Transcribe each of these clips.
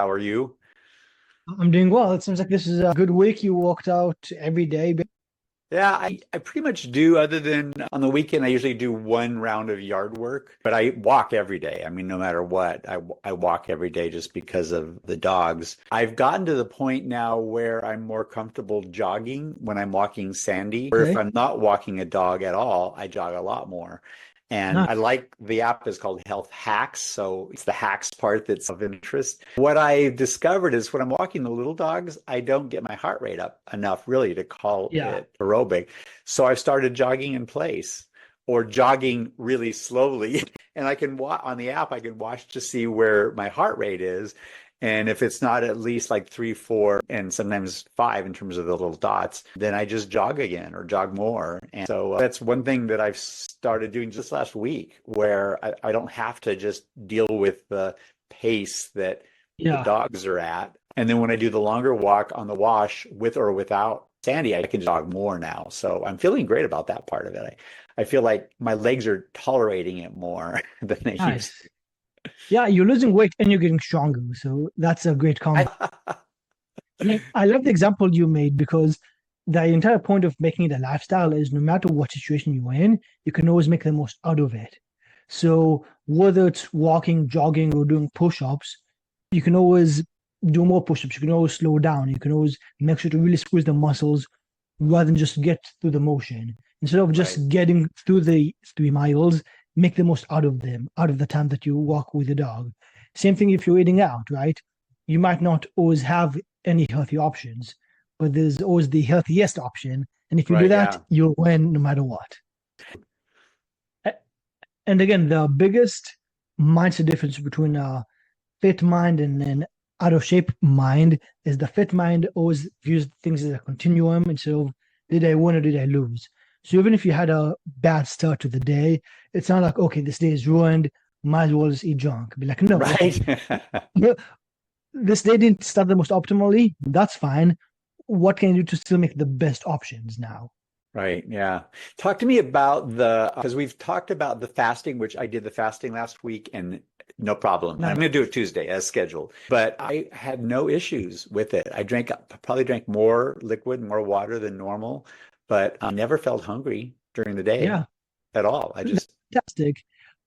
How are you? I'm doing well. It seems like this is a good week. You walked out every day. Yeah, I pretty much do, other than on the weekend, I usually do one round of yard work, but I walk every day. I mean, no matter what, I walk every day just because of the dogs. I've gotten to the point now where I'm more comfortable jogging when I'm walking Sandy, or if Okay. I'm not walking a dog at all, I jog a lot more. And Nice. I like the app is called Health Hacks. So it's the hacks part that's of interest. What I discovered is when I'm walking the little dogs, I don't get my heart rate up enough really to call Yeah. it aerobic. So I've started jogging in place or jogging really slowly. And I can watch on the app, I can watch to see where my heart rate is. And if it's not at least like three, four, and sometimes five in terms of the little dots, then I just jog again or jog more. And so that's one thing that I've started doing just last week, where I don't have to just deal with the pace that the Yeah. dogs are at. And then when I do the longer walk on the wash with or without Sandy, I can jog more now. So I'm feeling great about that part of it. I feel like my legs are tolerating it more than they used Nice. Yeah, you're losing weight and you're getting stronger. So that's a great combo. to. And I love the example you made because the entire point of making it a lifestyle is no matter what situation you're in, you can always make the most out of it. So whether it's walking, jogging, or doing push-ups, you can always do more push-ups. You can always slow down. You can always make sure to really squeeze the muscles rather than just get through the motion. Instead of Right. just getting through the 3 miles, make the most out of them, out of the time that you walk with the dog. Same thing if you're eating out, right? You might not always have any healthy options, but there's always the healthiest option. And if you do Right. that, Yeah. you'll win no matter what. And again, the biggest mindset difference between a fit mind and an out of shape mind is the fit mind always views things as a continuum instead of did I win or did I lose? So even if you had a bad start to the day, it's not like, okay, this day is ruined, might as well just eat junk. Be like, no, okay, Right. this day didn't start the most optimally. That's fine. What can you do to still make the best options now? Right. Yeah. Talk to me about because we've talked about the fasting, which I did the fasting last week and no problem. I'm Nice. going to do it Tuesday as scheduled, but I had no issues with it. Probably drank more liquid, more water than normal, but I never felt hungry during the day Yeah. at all. I just, Fantastic.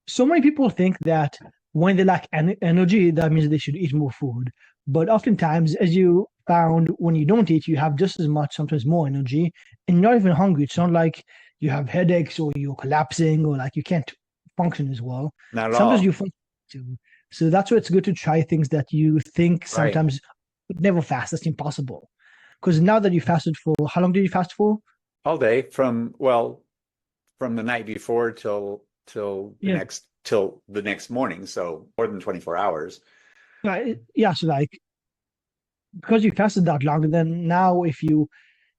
So many people think that when they lack energy, that means they should eat more food. But oftentimes, as you found, when you don't eat, you have just as much, sometimes more energy, and you're not even hungry. It's not like you have headaches or you're collapsing or like you can't function as well. not at Sometimes you all. function too. So that's why it's good to try things that you think Right. sometimes would never fast. That's impossible. Because now that you fasted for, how long did you fast for? All day from the night before Yeah. till the next morning. So more than 24 hours. Right. Yeah. So like because you fasted that long, then now if you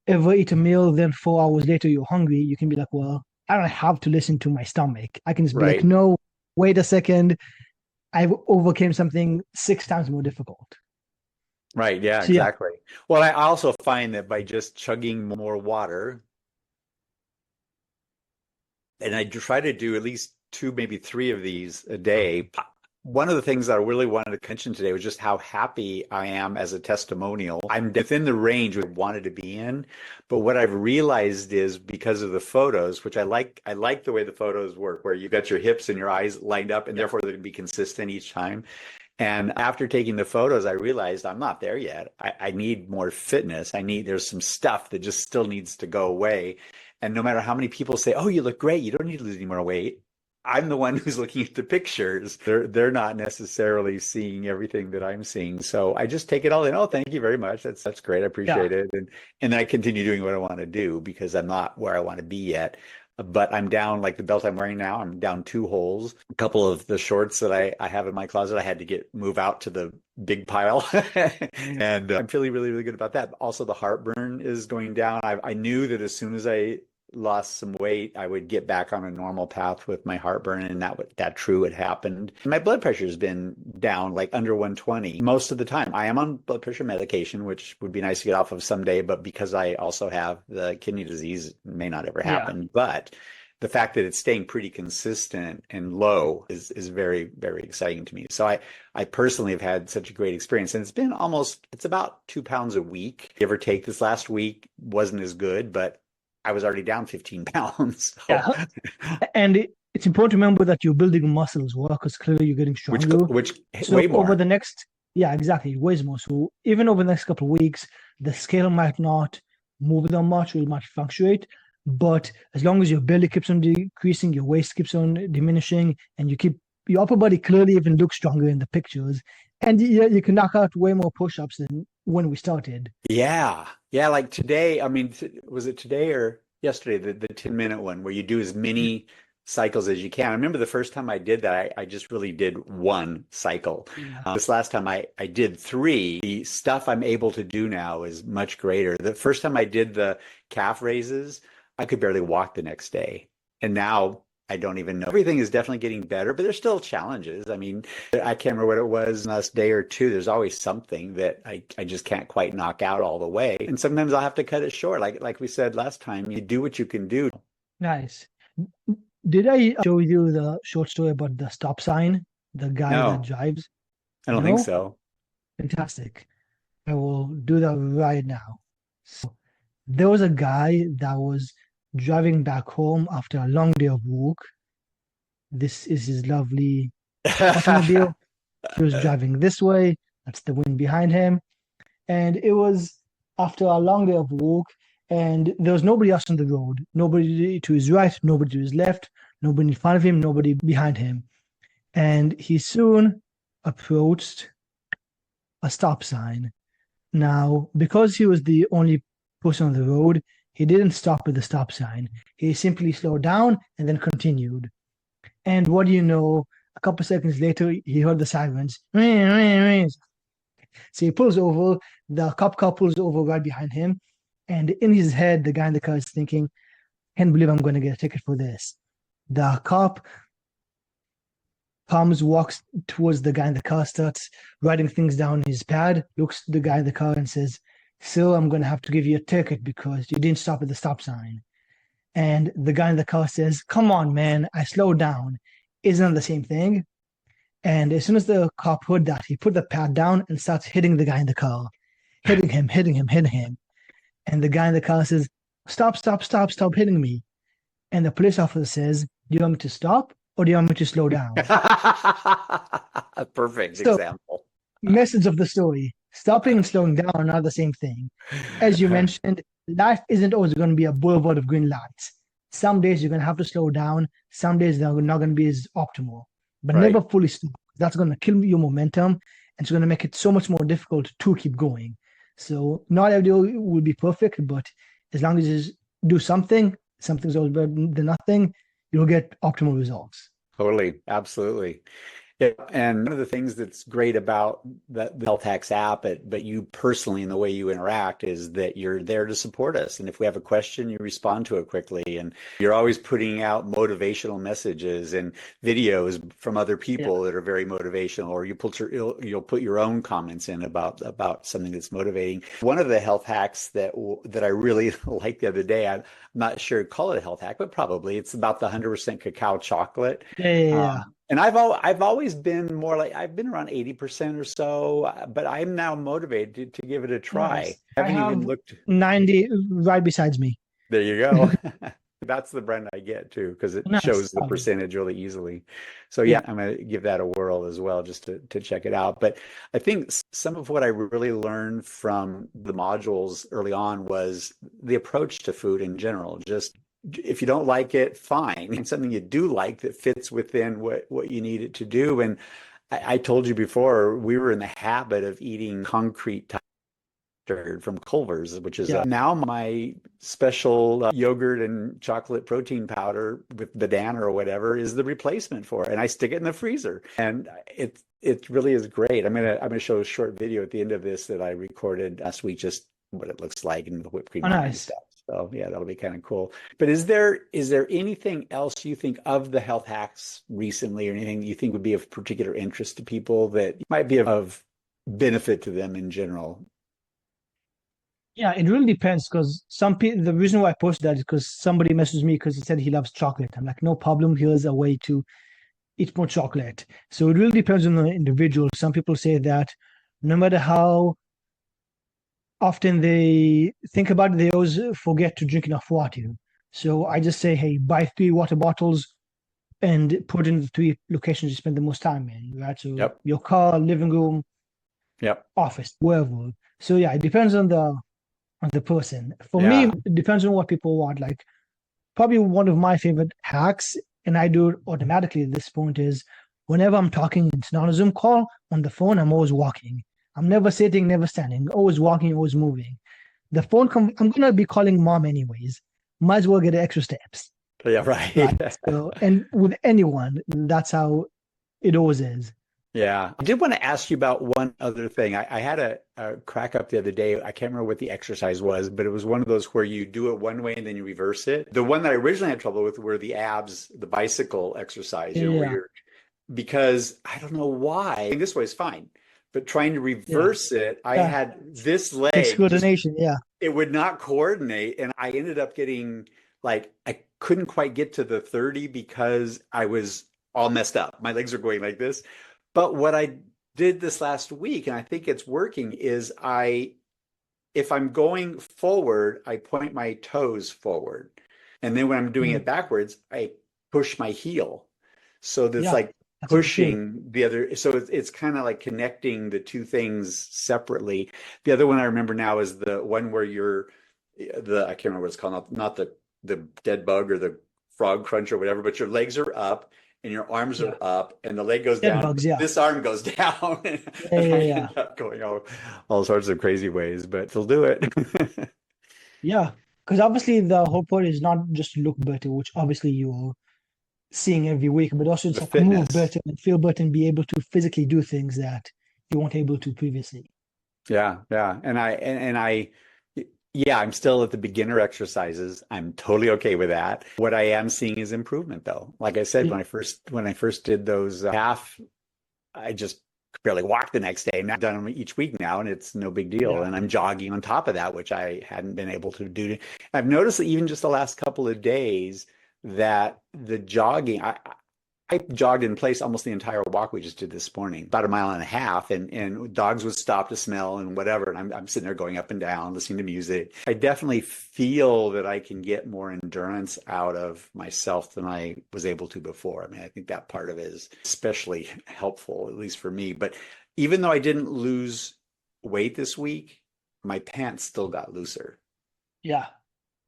ever eat a meal, then 4 hours later you're hungry, you can be like, well, I don't have to listen to my stomach. I can just be like, Right. no, wait a second. I've overcame something 6 times more difficult. Right. Yeah, So yeah, exactly. Well, I also find that by just chugging more water, and I try to do at least two, maybe three of these a day. One of the things that I really wanted to mention today was just how happy I am as a testimonial. I'm within the range we wanted to be in, but what I've realized is because of the photos, which I like the way the photos work, where you've got your hips and your eyes lined up, and yeah, therefore they're going to be consistent each time. And after taking the photos, I realized I'm not there yet. I need more fitness. There's some stuff that just still needs to go away. And no matter how many people say, "Oh, you look great. You don't need to lose any more weight." I'm the one who's looking at the pictures. They're not necessarily seeing everything that I'm seeing. So I just take it all in. Oh, thank you very much. That's great. I yeah, appreciate it. And then I continue doing what I want to do because I'm not where I want to be yet. But I'm down, like the belt I'm wearing now, I'm down two holes. A couple of the shorts that I have in my closet, I had to move out to the big pile. And I'm feeling really, really good about that. Also, the heartburn is going down. I knew that as soon as I lost some weight, I would get back on a normal path with my heartburn, and that true had happened. My blood pressure has been down like under 120 most of the time. I am on blood pressure medication, which would be nice to get off of someday, but because I also have the kidney disease, it may not ever yeah. happen. But the fact that it's staying pretty consistent and low is very, very exciting to me. So I personally have had such a great experience, and it's about 2 pounds a week, give or take. This last week wasn't as good, but I was already down 15 pounds. So, Yeah. And it's important to remember that you're building muscle as well, because clearly you're getting stronger. which So way over more. the next, yeah, exactly, it weighs more. So even over the next couple of weeks, the scale might not move that much, or it might fluctuate. But as long as your belly keeps on decreasing, your waist keeps on diminishing, and you keep your upper body clearly even looks stronger in the pictures, and you can knock out way more push-ups than when we started. Yeah. Yeah. Like today, I mean, was it today or yesterday, the 10-minute one where you do as many cycles as you can? I remember the first time I did that, I just really did one cycle. Yeah. This last time I did three. The stuff I'm able to do now is much greater. The first time I did the calf raises, I could barely walk the next day. And now I don't even know. Everything is definitely getting better, but there's still challenges. I mean, I can't remember what it was last day or two. There's always something that I just can't quite knock out all the way. And sometimes I'll have to cut it short. Like we said last time, you do what you can do. Nice. Did I show you the short story about the stop sign, the guy that No, drives? I don't think No? so. Fantastic. I will do that right now. So there was a guy that was driving back home after a long day of work. This is his lovely automobile. He was driving this way. That's the wind behind him. And it was after a long day of work, and there was nobody else on the road. Nobody to his right, nobody to his left, nobody in front of him, nobody behind him. And he soon approached a stop sign. Now, because he was the only person on the road, he didn't stop at the stop sign. He simply slowed down and then continued. And what do you know? A couple of seconds later, he heard the sirens. So he pulls over. The cop car pulls over right behind him. And in his head, the guy in the car is thinking, can't believe I'm going to get a ticket for this. The cop comes, walks towards the guy in the car, starts writing things down in his pad, looks at the guy in the car and says, "Sir, I'm going to have to give you a ticket because you didn't stop at the stop sign." And the guy in the car says, "Come on, man, I slowed down. Isn't that the same thing?" And as soon as the cop heard that, he put the pad down and starts hitting the guy in the car, hitting him, hitting him, hitting him. And the guy in the car says, "Stop, stop, stop, stop hitting me." And the police officer says, "Do you want me to stop or do you want me to slow down?" A perfect So, example. message of the story, stopping and slowing down are not the same thing. As you mentioned, life isn't always going to be a boulevard of green lights. Some days you're going to have to slow down. Some days they're not going to be as optimal, but never Right. fully stop. That's going to kill your momentum, and it's going to make it so much more difficult to keep going. So not every day will be perfect, but as long as you do something, something's always better than nothing, you'll get optimal results. Totally. Absolutely. Yeah, and one of the things that's great about the Health Hacks app, but you personally and the way you interact is that you're there to support us. And if we have a question, you respond to it quickly. And you're always putting out motivational messages and videos from other Yeah. people that are very motivational, or you'll put your own comments in about something that's motivating. One of the health hacks that I really liked the other day, I'm not sure call it a health hack, but probably it's about the 100% cacao chocolate. Yeah, yeah, yeah. And I've always been more like I've been around 80% or so, but I'm now motivated to give it a try. Nice. I I haven't even have looked. 90 right besides me. There you go. That's the brand I get too, because it Nice. shows the percentage really easily. So Yeah. yeah, I'm gonna give that a whirl as well, just to check it out. But I think some of what I really learned from the modules early on was the approach to food in general. Just if you don't like it, fine. And something you do like that fits within what you need it to do. And I told you before, we were in the habit of eating concrete from Culver's, which is Yeah. now my special yogurt and chocolate protein powder with banana or whatever is the replacement for it. And I stick it in the freezer, and it really is great. I'm gonna show a short video at the end of this that I recorded last week, just what it looks like and the whipped cream Oh, on it and nice. stuff. So yeah, that'll be kind of cool. But is there anything else you think of the health hacks recently, or anything you think would be of particular interest to people that might be of benefit to them in general? Yeah, it really depends because some people, the reason why I posted that is because somebody messaged me because he said he loves chocolate. I'm like, no problem. Here's a way to eat more chocolate. So it really depends on the individual. Some people say that no matter how often they think about it, they always forget to drink enough water. So I just say, hey, buy 3 water bottles and put in the 3 locations you spend the most time in, right? So Yep. your car, living room, Yep. office, wherever. So yeah, it depends on the person. For me, Yeah. it depends on what people want. Like probably one of my favorite hacks, and I do it automatically at this point, is whenever I'm talking, it's not a Zoom call on the phone, I'm always walking. I'm never sitting, never standing, always walking, always moving. I'm gonna be calling mom anyways. Might as well get extra steps. Yeah. Right. Right. So, and with anyone, that's how it always is. Yeah. I did want to ask you about one other thing. I had a crack up the other day. I can't remember what the exercise was, but it was one of those where you do it one way and then you reverse it. The one that I originally had trouble with were the abs, the bicycle exercise, where Yeah. you're, because I don't know why. This way is fine, but trying to Yeah. reverse it, I Yeah. had this Takes leg just, coordination. Yeah. it would not coordinate. And I ended up getting like, I couldn't quite get to the 30 because I was all messed up. My legs are going like this. But what I did this last week, and I think it's working, is if I'm going forward, I point my toes forward. And then when I'm doing Mm. it backwards, I push my heel. So that's Yeah. like That's a good too. pushing the other. So it's kind of like connecting the two things separately. The other one I remember now is the one where I can't remember what it's called, not the dead bug or the frog crunch or whatever, but your legs are up and your arms Yeah. are up and the leg goes Dead down. bugs. Yeah. This arm goes down Yeah. and Yeah. I Yeah. end up going all sorts of crazy ways, but they'll do it. Yeah. Because obviously the whole point is not just to look better, which obviously you're seeing every week, but also The just like move fitness. better and feel better and be able to physically do things that you weren't able to previously. Yeah, yeah. Yeah, I'm still at the beginner exercises. I'm totally okay with that. What I am seeing is improvement though. Like I said, Yeah. when I first did those half, I just could barely walk the next day. And I've done them each week now, and it's no big deal. Yeah. And I'm jogging on top of that, which I hadn't been able to do. I've noticed that even just the last couple of days that the jogging, I jogged in place almost the entire walk we just did this morning, about a mile and a half, and dogs would stop to smell and whatever. And I'm sitting there going up and down, listening to music. I definitely feel that I can get more endurance out of myself than I was able to before. I mean, I think that part of it is especially helpful, at least for me. But even though I didn't lose weight this week, my pants still got looser. Yeah.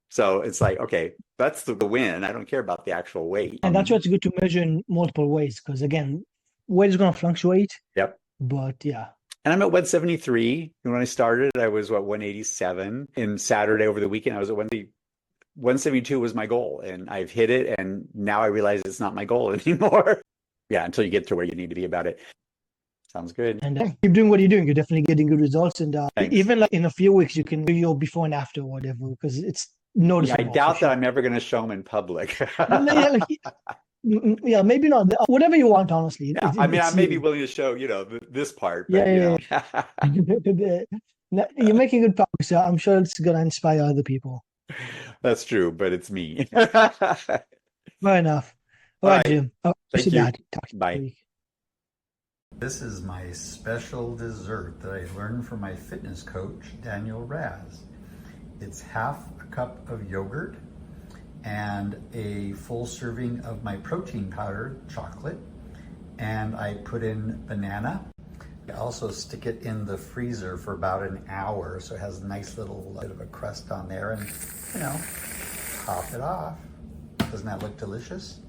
So it's like, okay, that's the win. I don't care about the actual weight. And that's why it's good to measure in multiple ways because again, weight is going to fluctuate, Yep. but yeah. And I'm at 173. And when I started, I was 187. And Saturday over the weekend, I was at 172 was my goal. And I've hit it. And now I realize it's not my goal anymore. Yeah, until you get to where you need to be about it. Sounds good. And keep doing what you're doing. You're definitely getting good results. And Thanks. even like in a few weeks, you can do your before and after or whatever because it's Yeah, I noticeable for doubt that sure. I'm ever going to show them in public. Yeah, like, yeah, maybe not. Whatever you want, honestly. Yeah, I mean, I It's may be you. willing to show, this part, Yeah, but yeah, yeah. You're making good progress. So I'm sure it's gonna inspire other people. that's true, but it's me. Fair enough. All All right, right. Jim. See Thank you. that. Talk to you next Bye. week. This is my special dessert that I learned from my fitness coach, Daniel Raz. It's half a cup of yogurt and a full serving of my protein powder chocolate. And I put in banana. I also stick it in the freezer for about an hour so it has a nice little bit of a crust on there and, top it off. Doesn't that look delicious?